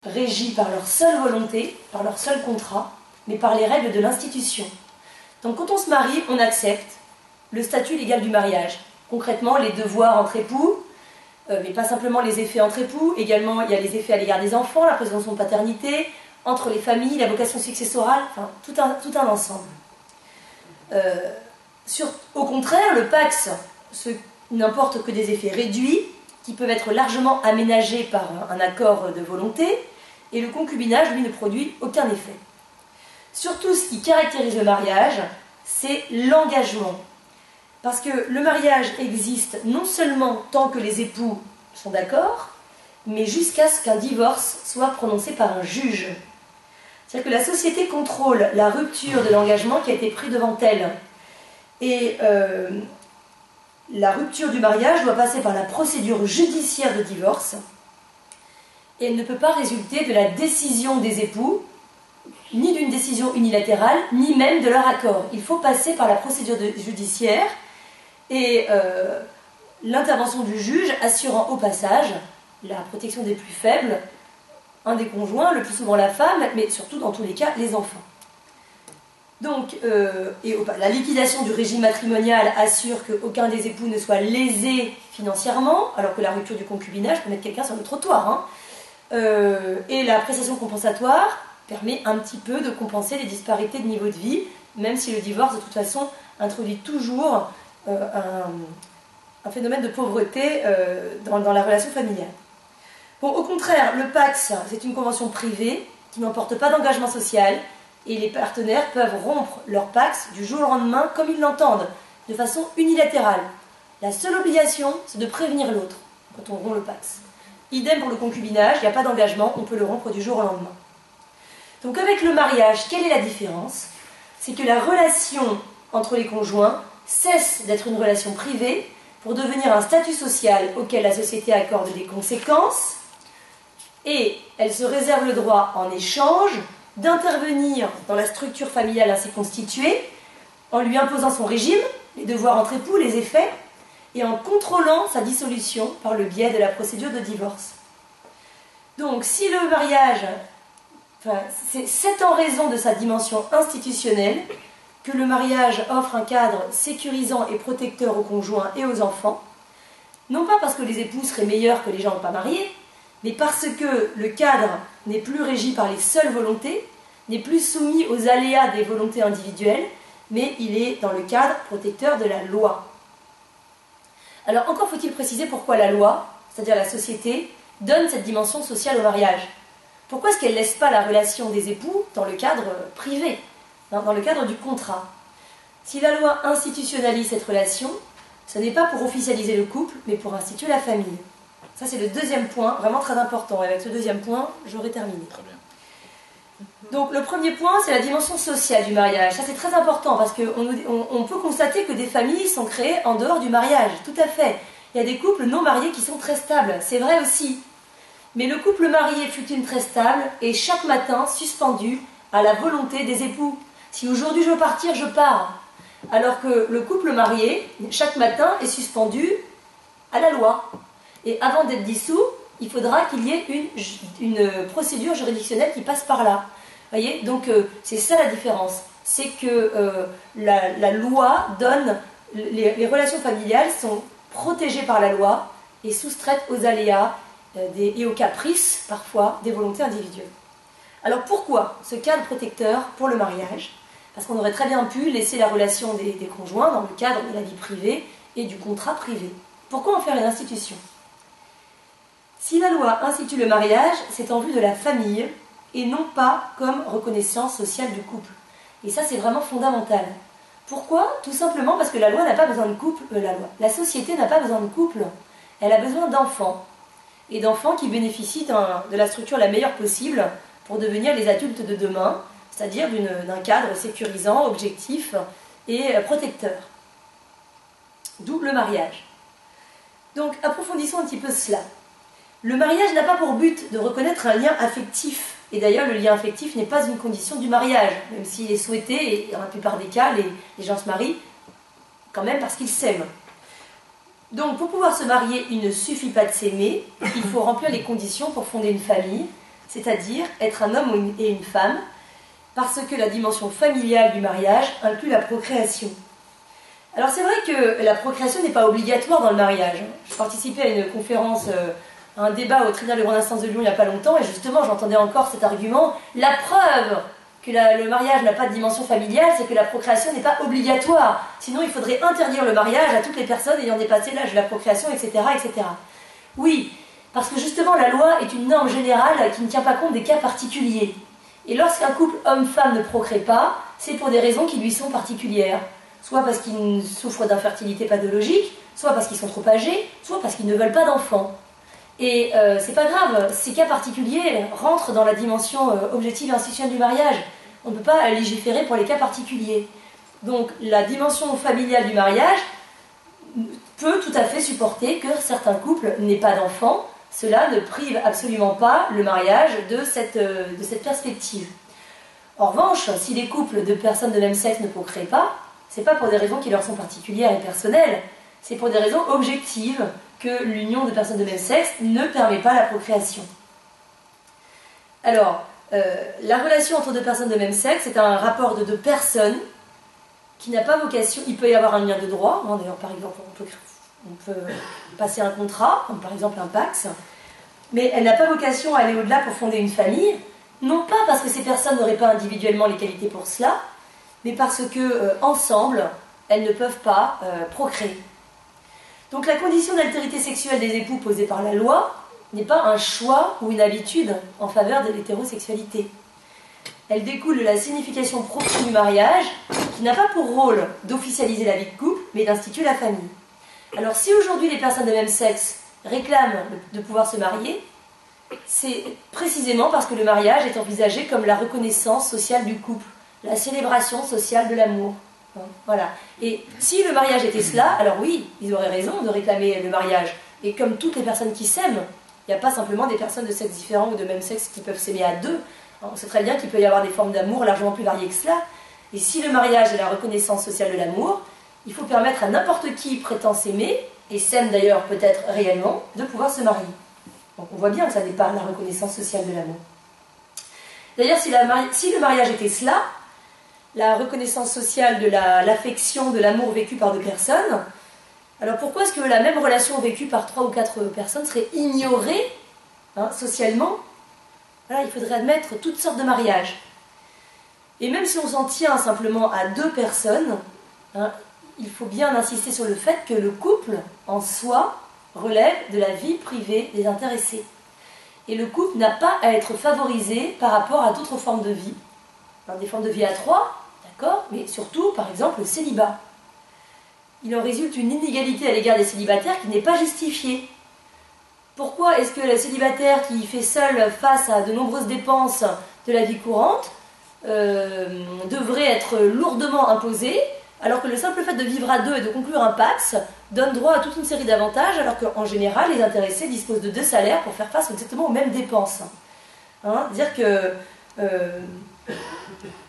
régis par leur seule volonté, par leur seul contrat, mais par les règles de l'institution. Donc quand on se marie, on accepte le statut légal du mariage. Concrètement, les devoirs entre époux, mais pas simplement les effets entre époux, également il y a les effets à l'égard des enfants, la présomption de paternité, entre les familles, la vocation successorale, enfin tout un ensemble. Au contraire, le Pacs n'importe que des effets réduits, qui peuvent être largement aménagés par un accord de volonté, et le concubinage, lui, ne produit aucun effet. Surtout, ce qui caractérise le mariage, c'est l'engagement. Parce que le mariage existe non seulement tant que les époux sont d'accord, mais jusqu'à ce qu'un divorce soit prononcé par un juge. C'est-à-dire que la société contrôle la rupture de l'engagement qui a été pris devant elle. Et la rupture du mariage doit passer par la procédure judiciaire de divorce, et elle ne peut pas résulter de la décision des époux, ni d'une décision unilatérale, ni même de leur accord. Il faut passer par la procédure judiciaire et l'intervention du juge assurant au passage la protection des plus faibles, un des conjoints, le plus souvent la femme, mais surtout dans tous les cas les enfants. Donc, la liquidation du régime matrimonial assure qu'aucun des époux ne soit lésé financièrement, alors que la rupture du concubinage peut mettre quelqu'un sur le trottoir. Et la prestation compensatoire permet un petit peu de compenser les disparités de niveau de vie, même si le divorce, de toute façon, introduit toujours un phénomène de pauvreté dans la relation familiale. Bon, au contraire, le Pacs, c'est une convention privée qui n'emporte pas d'engagement social, et les partenaires peuvent rompre leur Pacs du jour au lendemain comme ils l'entendent, de façon unilatérale. La seule obligation, c'est de prévenir l'autre quand on rompt le Pacs. Idem pour le concubinage, il n'y a pas d'engagement, on peut le rompre du jour au lendemain. Donc avec le mariage, quelle est la différence? C'est que la relation entre les conjoints cesse d'être une relation privée pour devenir un statut social auquel la société accorde des conséquences, et elle se réserve le droit en échange d'intervenir dans la structure familiale ainsi constituée en lui imposant son régime, les devoirs entre époux, les effets, et en contrôlant sa dissolution par le biais de la procédure de divorce. Donc si le mariage, c'est en raison de sa dimension institutionnelle que le mariage offre un cadre sécurisant et protecteur aux conjoints et aux enfants, non pas parce que les époux seraient meilleurs que les gens pas mariés, mais parce que le cadre n'est plus régi par les seules volontés, n'est plus soumis aux aléas des volontés individuelles, mais il est dans le cadre protecteur de la loi. Alors encore faut-il préciser pourquoi la loi, c'est-à-dire la société, donne cette dimension sociale au mariage. Pourquoi est-ce qu'elle ne laisse pas la relation des époux dans le cadre privé, dans le cadre du contrat? Si la loi institutionnalise cette relation, ce n'est pas pour officialiser le couple, mais pour instituer la famille. Ça, c'est le deuxième point, vraiment très important. Et avec ce deuxième point, j'aurai terminé. Très bien. Donc, le premier point, c'est la dimension sociale du mariage. Ça, c'est très important parce qu'on peut constater que des familles sont créées en dehors du mariage. Tout à fait. Il y a des couples non mariés qui sont très stables. C'est vrai aussi. Mais le couple marié fut-il très stable et chaque matin suspendu à la volonté des époux. Si aujourd'hui je veux partir, je pars. Alors que le couple marié, chaque matin, est suspendu à la loi. Et avant d'être dissous, il faudra qu'il y ait une procédure juridictionnelle qui passe par là. Voyez, donc c'est ça la différence. C'est que la loi donne... Les relations familiales sont protégées par la loi et soustraites aux aléas et aux caprices, parfois, des volontés individuelles. Alors pourquoi ce cadre protecteur pour le mariage? Parce qu'on aurait très bien pu laisser la relation des conjoints dans le cadre de la vie privée et du contrat privé. Pourquoi en faire une institution? Si la loi institue le mariage, c'est en vue de la famille et non pas comme reconnaissance sociale du couple. Et ça, c'est vraiment fondamental. Pourquoi? Tout simplement parce que la loi n'a pas besoin de couple. La société n'a pas besoin de couple. Elle a besoin d'enfants. Et d'enfants qui bénéficient de la structure la meilleure possible pour devenir les adultes de demain, c'est-à-dire d'un cadre sécurisant, objectif et protecteur. D'où le mariage. Donc, approfondissons un petit peu cela. Le mariage n'a pas pour but de reconnaître un lien affectif. Et d'ailleurs, le lien affectif n'est pas une condition du mariage, même s'il est souhaité, et dans la plupart des cas, les gens se marient quand même parce qu'ils s'aiment. Donc, pour pouvoir se marier, il ne suffit pas de s'aimer, il faut remplir les conditions pour fonder une famille, c'est-à-dire être un homme et une femme, parce que la dimension familiale du mariage inclut la procréation. Alors c'est vrai que la procréation n'est pas obligatoire dans le mariage. Je participais à une conférence, à un débat au tribunal de grande instance de Lyon il n'y a pas longtemps, et justement j'entendais encore cet argument. La preuve que le mariage n'a pas de dimension familiale, c'est que la procréation n'est pas obligatoire. Sinon il faudrait interdire le mariage à toutes les personnes ayant dépassé l'âge de la procréation, etc., etc. Oui, parce que justement la loi est une norme générale qui ne tient pas compte des cas particuliers. Et lorsqu'un couple homme-femme ne procrée pas, c'est pour des raisons qui lui sont particulières. Soit parce qu'ils souffrent d'infertilité pathologique, soit parce qu'ils sont trop âgés, soit parce qu'ils ne veulent pas d'enfants. Et c'est pas grave, ces cas particuliers rentrent dans la dimension objective et institutionnelle du mariage. On ne peut pas légiférer pour les cas particuliers. Donc la dimension familiale du mariage peut tout à fait supporter que certains couples n'aient pas d'enfants. Cela ne prive absolument pas le mariage de cette perspective. En revanche, si les couples de personnes de même sexe ne procréent pas, c'est pas pour des raisons qui leur sont particulières et personnelles, c'est pour des raisons objectives que l'union de personnes de même sexe ne permet pas la procréation. Alors, la relation entre deux personnes de même sexe est un rapport de deux personnes qui n'a pas vocation. Il peut y avoir un lien de droit, hein, d'ailleurs par exemple on peut passer un contrat, comme par exemple un Pacs, mais elle n'a pas vocation à aller au-delà pour fonder une famille, non pas parce que ces personnes n'auraient pas individuellement les qualités pour cela, mais parce que ensemble, elles ne peuvent pas procréer. Donc la condition d'altérité sexuelle des époux posée par la loi n'est pas un choix ou une habitude en faveur de l'hétérosexualité. Elle découle de la signification profonde du mariage, qui n'a pas pour rôle d'officialiser la vie de couple, mais d'instituer la famille. Alors si aujourd'hui les personnes de même sexe réclament de pouvoir se marier, c'est précisément parce que le mariage est envisagé comme la reconnaissance sociale du couple, la célébration sociale de l'amour. Voilà. Et si le mariage était cela, alors oui, ils auraient raison de réclamer le mariage. Et comme toutes les personnes qui s'aiment, il n'y a pas simplement des personnes de sexe différent ou de même sexe qui peuvent s'aimer à deux. On sait très bien qu'il peut y avoir des formes d'amour largement plus variées que cela. Et si le mariage est la reconnaissance sociale de l'amour, il faut permettre à n'importe qui prétend s'aimer, et s'aime d'ailleurs peut-être réellement, de pouvoir se marier. Donc on voit bien que ça n'est pas la reconnaissance sociale de l'amour. D'ailleurs, si le mariage était cela, la reconnaissance sociale de l'affection, de l'amour vécu par deux personnes, alors pourquoi est-ce que la même relation vécue par 3 ou 4 personnes serait ignorée socialement? Voilà, il faudrait admettre toutes sortes de mariages. Et même si on s'en tient simplement à 2 personnes, il faut bien insister sur le fait que le couple, en soi, relève de la vie privée des intéressés. Et le couple n'a pas à être favorisé par rapport à d'autres formes de vie. Alors, des formes de vie à 3, d'accord, mais surtout, par exemple, le célibat. Il en résulte une inégalité à l'égard des célibataires qui n'est pas justifiée. Pourquoi est-ce que le célibataire qui fait seul face à de nombreuses dépenses de la vie courante devrait être lourdement imposé, alors que le simple fait de vivre à 2 et de conclure un Pacs donne droit à toute une série d'avantages, alors qu'en général, les intéressés disposent de 2 salaires pour faire face exactement aux mêmes dépenses. Dire que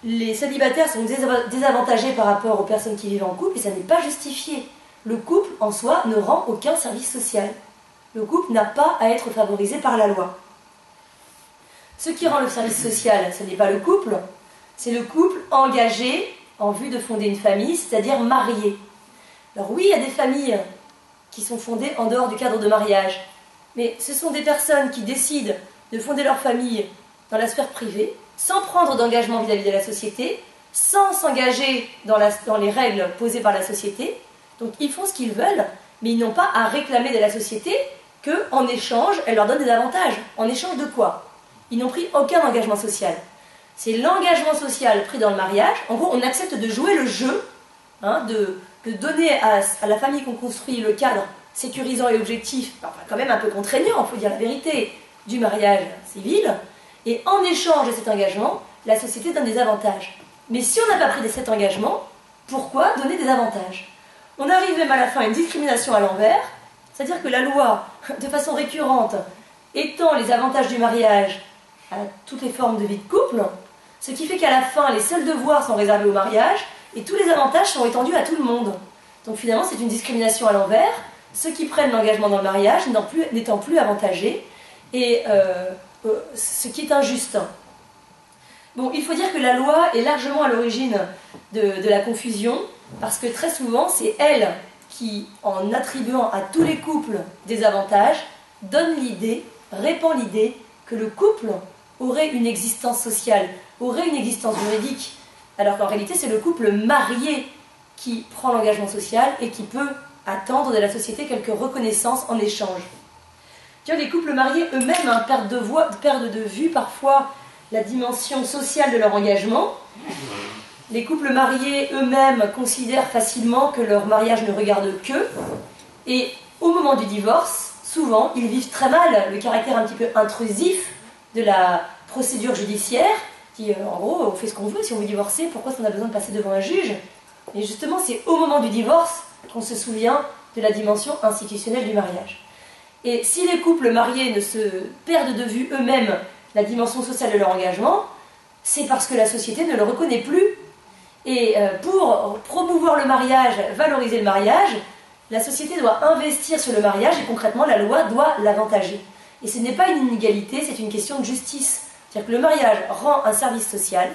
les célibataires sont désavantagés par rapport aux personnes qui vivent en couple, et ça n'est pas justifié. Le couple, en soi, ne rend aucun service social. Le couple n'a pas à être favorisé par la loi. Ce qui rend le service social, ce n'est pas le couple, c'est le couple engagé en vue de fonder une famille, c'est-à-dire marié. Alors oui, il y a des familles qui sont fondées en dehors du cadre de mariage, mais ce sont des personnes qui décident de fonder leur famille dans la sphère privée, sans prendre d'engagement vis-à-vis de la société, sans s'engager dans les règles posées par la société. Donc ils font ce qu'ils veulent, mais ils n'ont pas à réclamer de la société qu'en échange, elle leur donne des avantages. En échange de quoi? Ils n'ont pris aucun engagement social. C'est l'engagement social pris dans le mariage. En gros, on accepte de jouer le jeu, de donner à la famille qu'on construit le cadre sécurisant et objectif, enfin, quand même un peu contraignant, il faut dire la vérité, du mariage civil. Et en échange de cet engagement, la société donne des avantages. Mais si on n'a pas pris cet engagement, pourquoi donner des avantages? On arrive même à la fin à une discrimination à l'envers, c'est-à-dire que la loi, de façon récurrente, étend les avantages du mariage à toutes les formes de vie de couple, ce qui fait qu'à la fin, les seuls devoirs sont réservés au mariage et tous les avantages sont étendus à tout le monde. Donc finalement, c'est une discrimination à l'envers, ceux qui prennent l'engagement dans le mariage n'étant plus avantagés, et ce qui est injuste. Bon, il faut dire que la loi est largement à l'origine de la confusion, parce que très souvent, c'est elle qui, en attribuant à tous les couples des avantages, donne l'idée, répand l'idée que le couple aurait une existence sociale, aurait une existence juridique, alors qu'en réalité, c'est le couple marié qui prend l'engagement social et qui peut attendre de la société quelques reconnaissances en échange. Les couples mariés eux-mêmes perdent de vue parfois la dimension sociale de leur engagement. Les couples mariés eux-mêmes considèrent facilement que leur mariage ne regarde qu'eux. Et au moment du divorce, souvent, ils vivent très mal le caractère un petit peu intrusif de la procédure judiciaire, qui, en gros, on fait ce qu'on veut, si on veut divorcer, pourquoi on a besoin de passer devant un juge? Et justement, c'est au moment du divorce qu'on se souvient de la dimension institutionnelle du mariage. Et si les couples mariés ne se perdent de vue eux-mêmes la dimension sociale de leur engagement, c'est parce que la société ne le reconnaît plus. Et pour promouvoir le mariage, valoriser le mariage, la société doit investir sur le mariage et concrètement la loi doit l'avantager. Et ce n'est pas une inégalité, c'est une question de justice. C'est-à-dire que le mariage rend un service social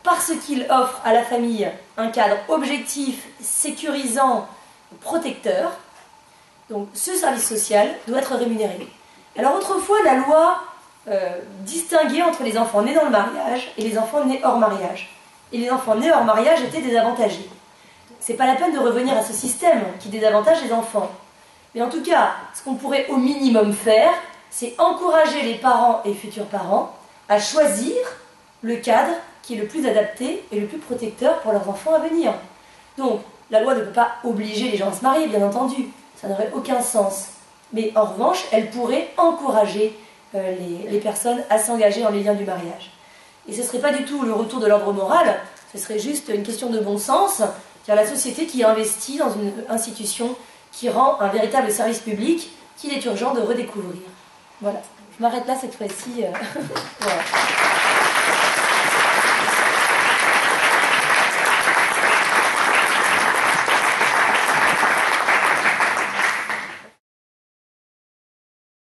parce qu'il offre à la famille un cadre objectif, sécurisant, protecteur. Donc ce service social doit être rémunéré. Alors autrefois, la loi distinguait entre les enfants nés dans le mariage et les enfants nés hors mariage. Et les enfants nés hors mariage étaient désavantagés. C'est pas la peine de revenir à ce système qui désavantage les enfants. Mais en tout cas, ce qu'on pourrait au minimum faire, c'est encourager les parents et futurs parents à choisir le cadre qui est le plus adapté et le plus protecteur pour leurs enfants à venir. Donc, la loi ne peut pas obliger les gens à se marier, bien entendu. Ça n'aurait aucun sens. Mais en revanche, elle pourrait encourager les personnes à s'engager dans les liens du mariage. Et ce ne serait pas du tout le retour de l'ordre moral, ce serait juste une question de bon sens, car la société qui investit dans une institution qui rend un véritable service public qu'il est urgent de redécouvrir. Voilà, je m'arrête là cette fois-ci. Voilà.